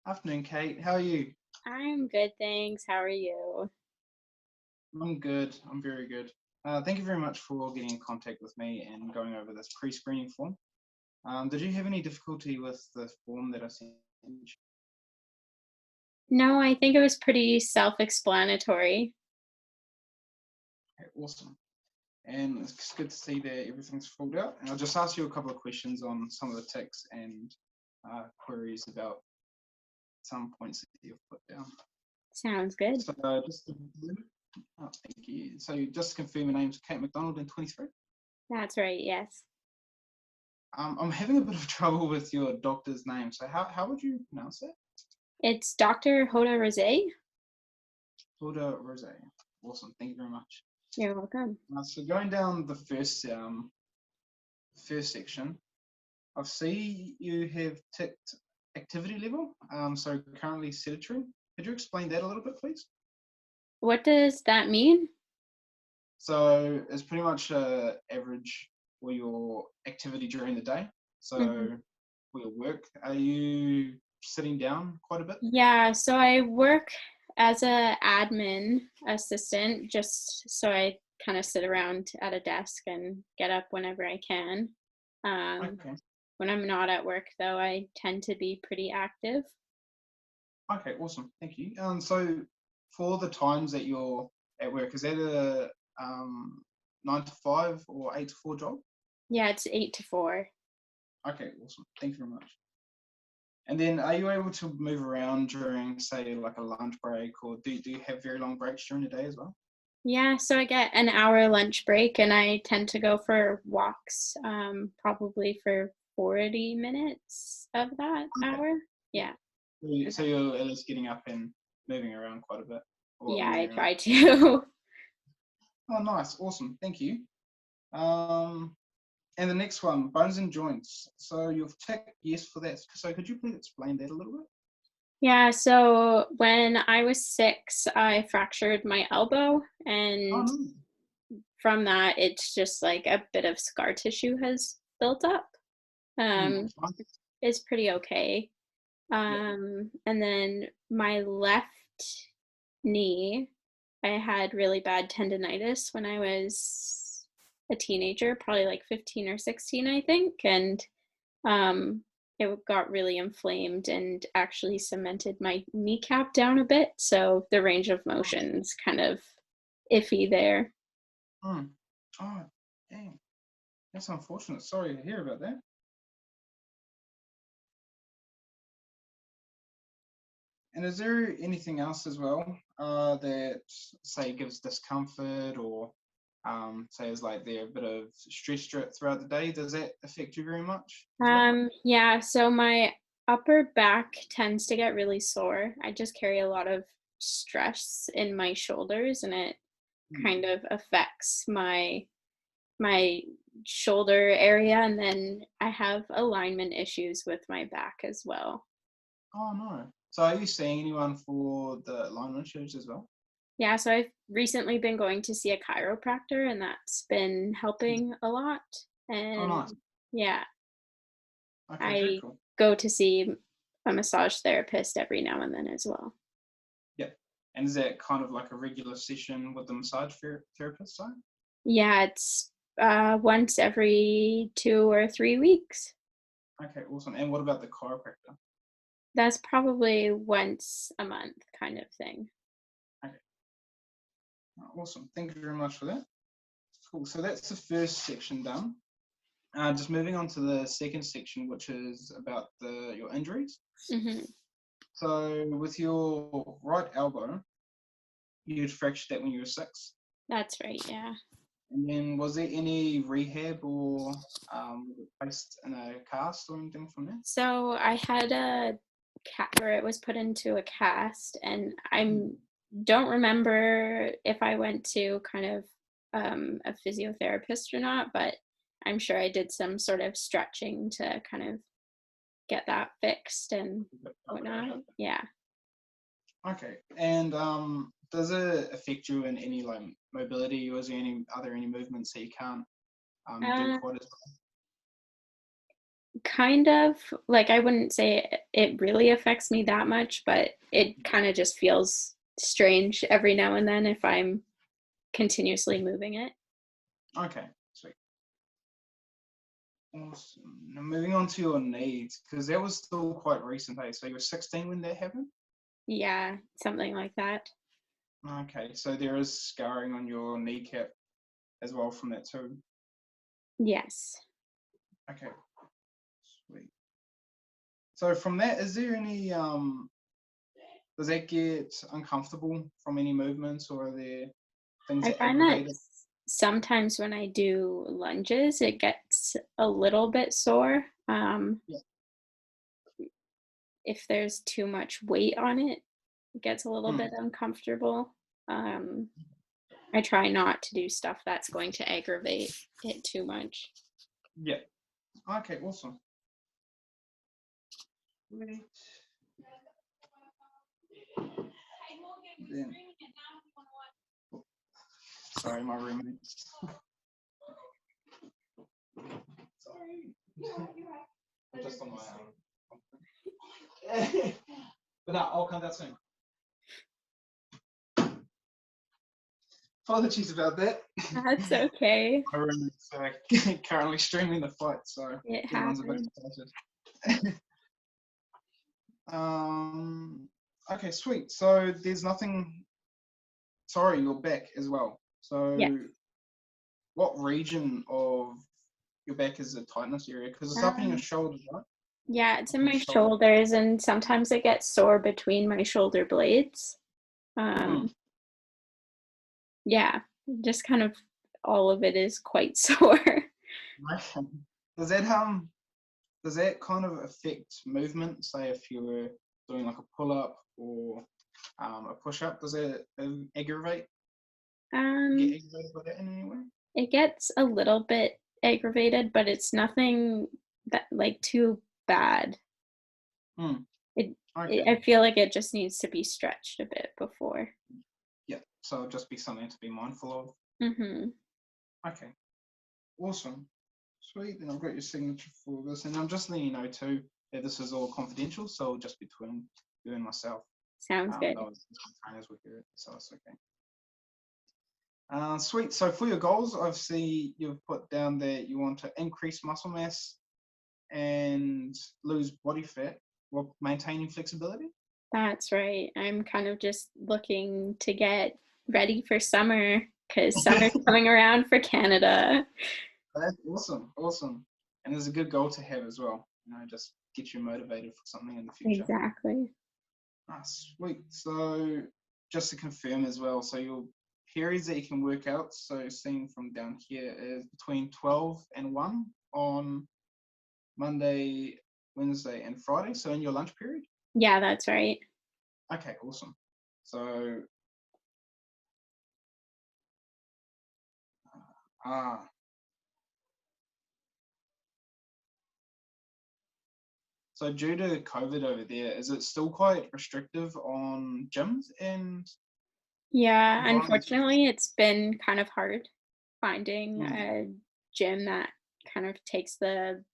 Afternoon, Kate. How are you? I'm good, thanks. How are you? I'm good. I'm very good. Thank you very much for getting in contact with me and going over this pre-screening form. Did you have any difficulty with the form that I sent you? No, I think it was pretty self-explanatory. Okay, awesome. And it's good to see that everything's filled out. And I'll just ask you a couple of questions on some of the ticks and queries about some points that you've put down. Sounds good. So just to confirm, thank you. So just to confirm, your name's Kate McDonald and 23. That's right, yes. I'm having a bit of trouble with your doctor's name. So how would you pronounce it? It's Dr. Hoda Rosé. Hilda Rose. Awesome. Thank you very much. You're welcome. So going down the first section, I see you have ticked activity level. So currently sedentary. Could you explain that a little bit, please? What does that mean? So it's pretty much average for your activity during the day. Mhm. So for your work, are you sitting down quite a bit? Yeah, so I work as a admin assistant, just so I kind of sit around at a desk and get up whenever I can. Um, Okay. when I'm not at work, though, I tend to be pretty active. Okay, awesome. Thank you. So for the times that you're at work, is that a 9 to 5 or 8 to 4 job? Yeah, it's 8 to 4. Okay, awesome. Thank you very much. And then are you able to move around during, say, like a lunch break, or do you have very long breaks during the day as well? Yeah, so I get an hour lunch break and I tend to go for walks, probably for 40 minutes of that Okay. hour. Yeah. Yeah. So you're at least getting up and moving around quite a bit, or Yeah, I moving around. try to. Oh, nice. Awesome. Thank you. Um, and the next one, bones and joints. So you've ticked yes for that. So could you please explain that a little bit? Yeah, so when I was 6, I fractured my elbow, Oh, and no. from that, it's just like a bit of scar tissue has built up. Hmm. Um, it's pretty okay. Yeah. And then my left knee, I had really bad tendonitis when I was a teenager, probably like 15 or 16, I think. And um, it got really inflamed and actually cemented my kneecap down a bit. So the range of motion's kind of iffy there. Hmm. Oh, dang. That's unfortunate. Sorry to hear about that. And is there anything else as well that, say, gives discomfort or, say, is like there a bit of stress throughout the day? Does that affect you very much as well? Yeah, so my upper back tends to get really sore. I just carry a lot of stress in my shoulders and it Hmm. kind of affects my shoulder area, and then I have alignment issues with my back as well. Oh, no. So are you seeing anyone for the alignment issues as well? Yeah, so I've recently been going to see a chiropractor and that's been helping a lot. Oh, And nice. yeah, Okay, very I cool. go to see a massage therapist every now and then as well. Yeah. And is that kind of like a regular session with the massage therapist side? Yeah, it's once every 2 or 3 weeks. Okay, awesome. And what about the chiropractor? That's probably once a month kind of thing. Okay, awesome. Thank you very much for that. Cool. So that's the first section done. Just moving on to the second section, which is about your injuries. Hmm. So with your right elbow, you'd fractured that when you were 6. That's right, yeah. And then was there any rehab or was it placed in a cast or anything from there? So I had a cat where it was put into a cast, and Hmm. don't remember if I went to kind of a physiotherapist or not, but I'm sure I did some sort of stretching to kind of get that fixed and whatnot. Yeah. Okay. And does it affect you in any like mobility, or is there any are there any movements that you can't do Uh, quite as well? Kind of. Like, I wouldn't say it really affects me that much, but it kind of just feels strange every now and then if I'm continuously moving it. Okay, sweet. Awesome. Now moving on to your knees, because that was still quite recent, hey? So you were 16 when that happened? Yeah, something like that. Okay, so there is scarring on your kneecap as well from that too. Yes. Okay, sweet. So from that, is there any does that get uncomfortable from any movements, or are there things I that find that aggravate it? sometimes when I do lunges, it gets a little bit sore. Yeah. If there's too much weight on it, it gets a little Hmm. bit uncomfortable. Um, I try not to do stuff that's going to aggravate it too much. Yeah. Okay, awesome. Sweet. Then, sorry, my roommate. Sorry. I'm just on my but no, I'll come down soon. Apologies about that. That's okay. My roommate's currently streaming the fight, so It everyone's a bit happens. excited. Okay, sweet. So there's nothing. Sorry, you're back as well. Yeah. So what region of your back is the tightness area? Because it's up in your Um, shoulders, right? yeah, it's Up in in your my shoulder. shoulders, and sometimes it gets sore between my shoulder blades. Hmm. Um, yeah, just kind of all of it is quite sore. Okay. Does that kind of affect movement? Say if you were doing like a pull up or a push up, does it aggravate? Get Um, aggravated by that in any way? it gets a little bit aggravated, but it's nothing that like too bad. Hmm. It, Okay. I feel like it just needs to be stretched a bit before. Yeah. So it'll just be something to be mindful of. Mm-hmm. Okay. Awesome. Sweet. Then I've got your signature for this, and I'm just letting you know too that this is all confidential, so just between you and myself. Sounds good. No trainers will hear it, so it's okay. Sweet. So for your goals, I see you've put down that you want to increase muscle mass and lose body fat while maintaining flexibility. That's right. I'm kind of just looking to get ready for summer because summer's coming around for Canada. That's awesome. Awesome. And it's a good goal to have as well. Just get you motivated for something in the future. Exactly. Ah, sweet. So just to confirm as well, so your periods that you can work out, so seeing from down here is between 12 and 1 on Monday, Wednesday, and Friday. So in your lunch period? Yeah, that's right. Okay, awesome. So, ah, so due to COVID over there, is it still quite restrictive on gyms and Yeah, environments? unfortunately, it's been kind of hard finding Hmm, a gym that kind of takes the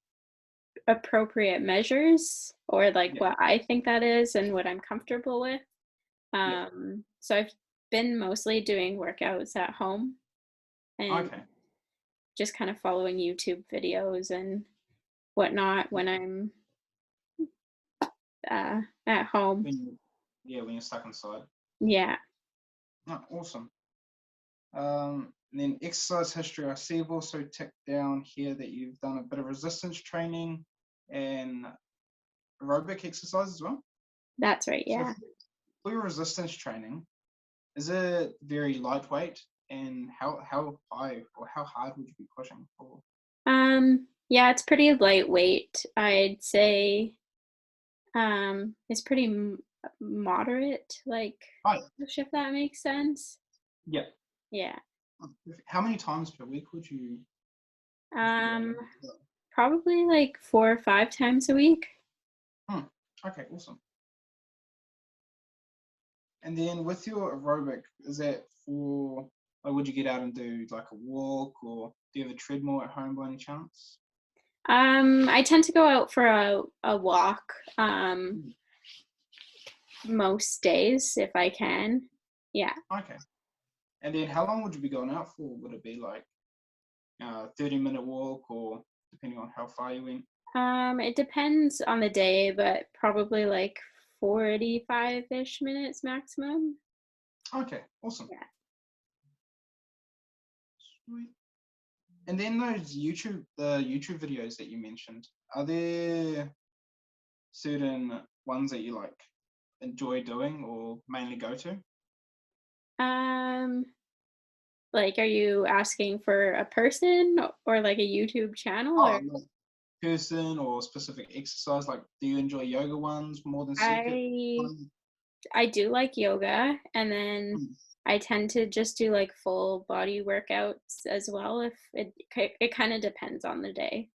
appropriate measures or like yeah, what I think that is and what I'm comfortable with. yeah. So I've been mostly doing workouts at home and Okay. just kind of following YouTube videos and whatnot Yeah. when I'm at home. When you're stuck inside. Yeah, Oh, awesome. And then exercise history. I see you've also ticked down here that you've done a bit of resistance training and aerobic exercise as well. that's right. So Yeah. for your resistance training, is it very lightweight? And how high or how hard would you be pushing for? Yeah, it's pretty lightweight. I'd say it's pretty moderate, like Hi. if that makes sense. Yeah. Yeah. How many times per week would you be Um, aiming for? probably like 4 or 5 times a week. Hmm. Okay, awesome. And then with your aerobic, is that for like would you get out and do like a walk or do you have a treadmill at home by any chance? I tend to go out for a walk Mm. most days if I can. Yeah. Okay. And then how long would you be going out for? Would it be like 30-minute walk or depending on how far you went? It depends on the day, but probably like 45-ish minutes maximum. Okay, awesome. Yeah. Sweet. And then the YouTube videos that you mentioned, are there certain ones that you like enjoy doing or mainly go to? Um, like, are you asking for a person or like a YouTube channel or Oh, like person or specific exercise? Like, do you enjoy yoga ones more than circuit I ones? I do like yoga, and then Mm. I tend to just do like full body workouts as well if it kind of depends on the day.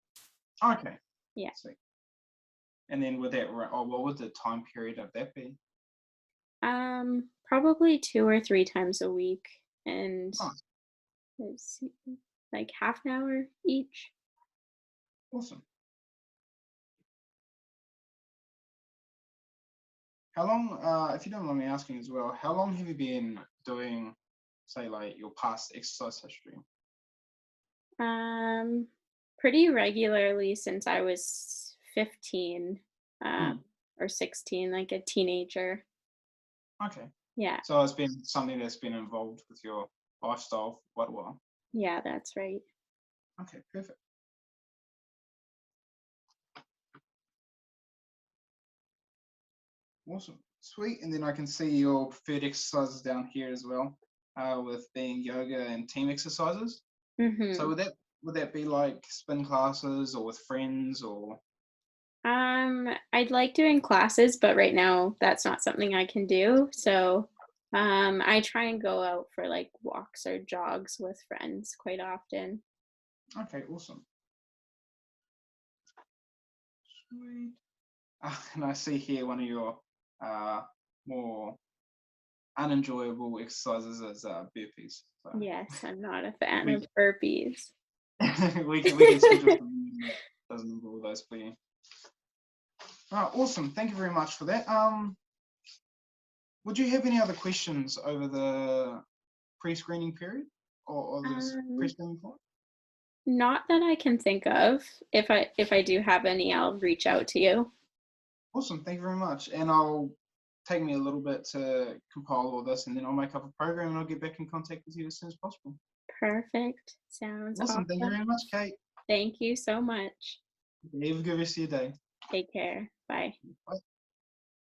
Okay, Yeah. sweet. And then with that, what would the time period of that be? Probably 2 or 3 times a week, and Nice, it's like half an hour each. awesome. How long, if you don't mind me asking as well, how long have you been doing, say, like your past exercise history? Um, Pretty regularly since I was 15, um, Mm. or 16, like a teenager. Okay. Yeah, So it's been something that's been involved with your lifestyle for quite a while. yeah, that's right. Okay, perfect. Awesome. Sweet. And then I can see your preferred exercises down here as well, with being yoga and team exercises. So Mm-hmm. would that be like spin classes or with friends or I'd like doing classes, but right now that's not something I can do. So, I try and go out for like walks or jogs with friends quite often. okay, awesome. Sweet. And I see here one of your uh, more unenjoyable exercises is burpees. So Yes, I'm not a fan we of burpees. we can schedule something that doesn't involve those for you. All right, awesome. Thank you very much for that. Would you have any other questions over the pre-screening period or this Um, pre-screening form? Not that I can think of. If I do have any, I'll reach out to you. Awesome. Thank you very much. And I'll take me a little bit to compile all this, and then I'll make up a program and I'll get back in contact with you as soon as possible. Perfect. Sounds Awesome. Thank you awesome. very much, Kate. Thank you so much. Have a good rest of your day. Take care. Bye. Bye.